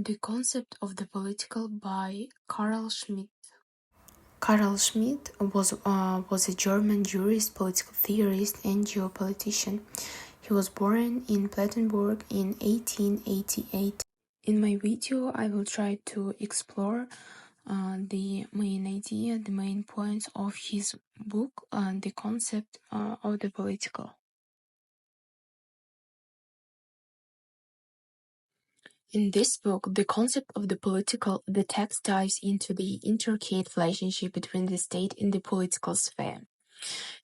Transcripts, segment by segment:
The Concept of the Political by Carl Schmitt. Carl Schmitt was a German jurist, political theorist, and geopolitician. He was born in Plattenburg in 1888. In my video, I will try to explore the main idea, the main points of his book, The Concept of the Political. In this book, The Concept of the Political, the text dives into the intricate relationship between the state and the political sphere.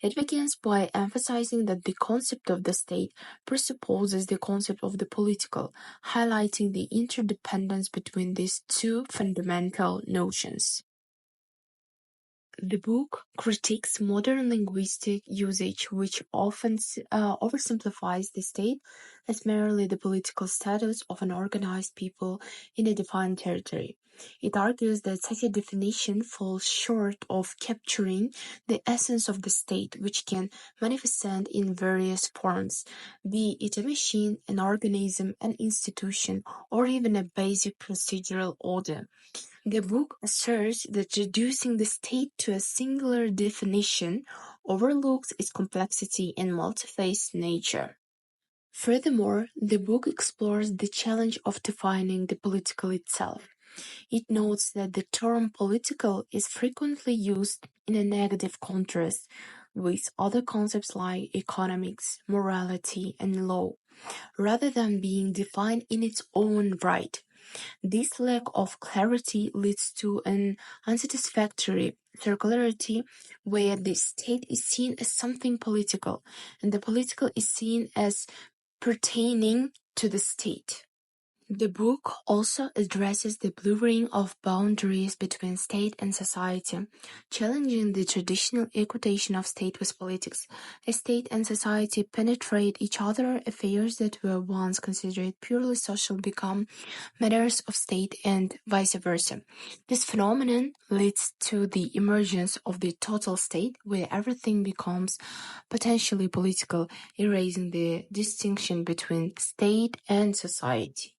It begins by emphasizing that the concept of the state presupposes the concept of the political, highlighting the interdependence between these two fundamental notions. The book critiques modern linguistic usage, which often oversimplifies the state as merely the political status of an organized people in a defined territory. It argues that such a definition falls short of capturing the essence of the state, which can manifest in various forms, be it a machine, an organism, an institution, or even a basic procedural order. The book asserts that reducing the state to a singular definition overlooks its complexity and multifaceted nature. Furthermore, the book explores the challenge of defining the political itself. It notes that the term political is frequently used in a negative contrast with other concepts like economics, morality, and law, rather than being defined in its own right. This lack of clarity leads to an unsatisfactory circularity where the state is seen as something political and the political is seen as pertaining to the state. The book also addresses the blurring of boundaries between state and society, challenging the traditional equation of state with politics. As state and society penetrate each other, affairs that were once considered purely social become matters of state and vice versa. This phenomenon leads to the emergence of the total state, where everything becomes potentially political, erasing the distinction between state and society.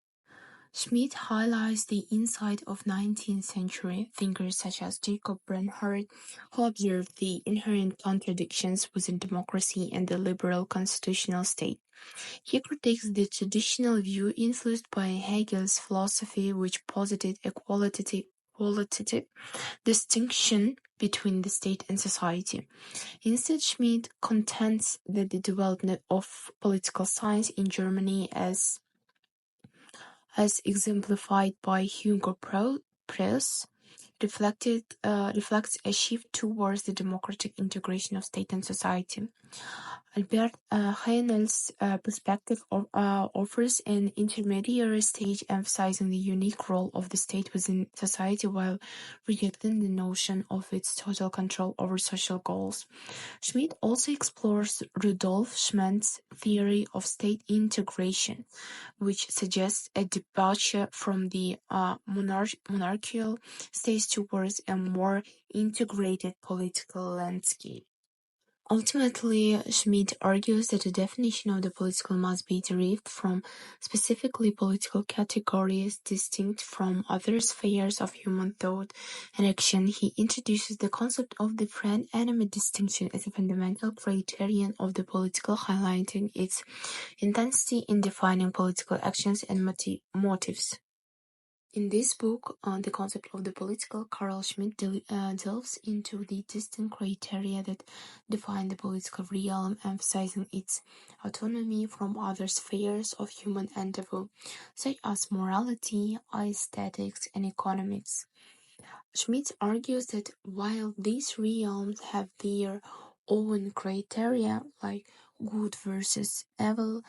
Schmitt highlights the insight of 19th-century thinkers such as Jacob Bernhardt, who observed the inherent contradictions within democracy and the liberal constitutional state. He critiques the traditional view influenced by Hegel's philosophy, which posited a qualitative distinction between the state and society. Instead, Schmitt contends that the development of political science in Germany as exemplified by Hugo Press, reflects a shift towards the democratic integration of state and society. Albert Heinel's perspective offers an intermediary stage emphasizing the unique role of the state within society while rejecting the notion of its total control over social goals. Schmitt also explores Rudolf Schmidt's theory of state integration, which suggests a departure from the monarchical state towards a more integrated political landscape. Ultimately, Schmitt argues that the definition of the political must be derived from specifically political categories distinct from other spheres of human thought and action. He introduces the concept of the friend-enemy distinction as a fundamental criterion of the political, highlighting its intensity in defining political actions and motives. In this book, The Concept of the Political, Carl Schmitt delves into the distinct criteria that define the political realm, emphasizing its autonomy from other spheres of human endeavor, such as morality, aesthetics, and economics. Schmitt argues that while these realms have their own criteria, like good versus evil,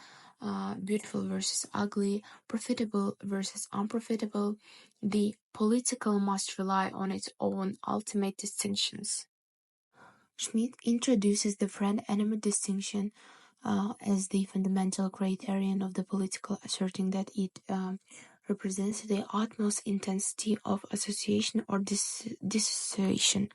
beautiful versus ugly, profitable versus unprofitable, the political must rely on its own ultimate distinctions. Schmitt introduces the friend-enemy distinction as the fundamental criterion of the political, asserting that it represents the utmost intensity of association or dissociation.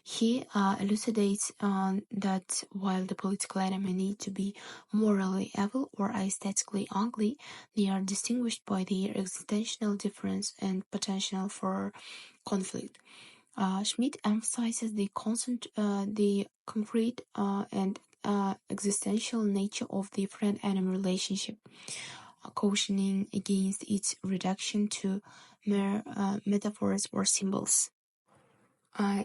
He elucidates that while the political enemy need to be morally evil or aesthetically ugly, they are distinguished by their existential difference and potential for conflict. Schmidt emphasizes the concrete and existential nature of the friend-enemy relationship, cautioning against its reduction to mere metaphors or symbols.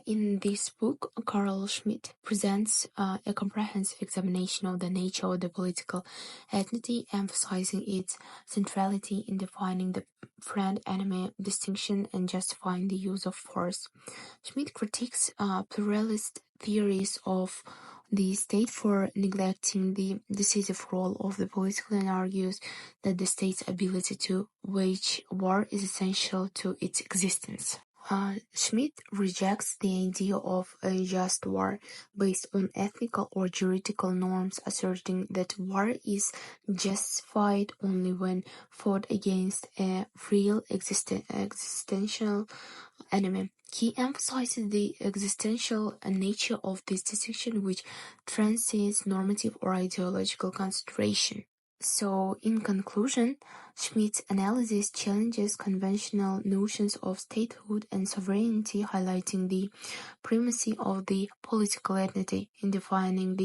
In this book, Carl Schmitt presents a comprehensive examination of the nature of the political entity, emphasizing its centrality in defining the friend-enemy distinction and justifying the use of force. Schmitt critiques pluralist theories of the state for neglecting the decisive role of the political and argues that the state's ability to wage war is essential to its existence. Schmidt rejects the idea of a just war based on ethical or juridical norms, asserting that war is justified only when fought against a real existential enemy. He emphasizes the existential nature of this distinction, which transcends normative or ideological consideration. So, in conclusion, Schmidt's analysis challenges conventional notions of statehood and sovereignty, highlighting the primacy of the political entity in defending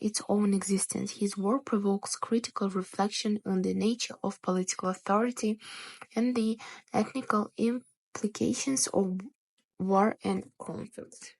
its own existence. His work provokes critical reflection on the nature of political authority and the ethical implications of war and conflict.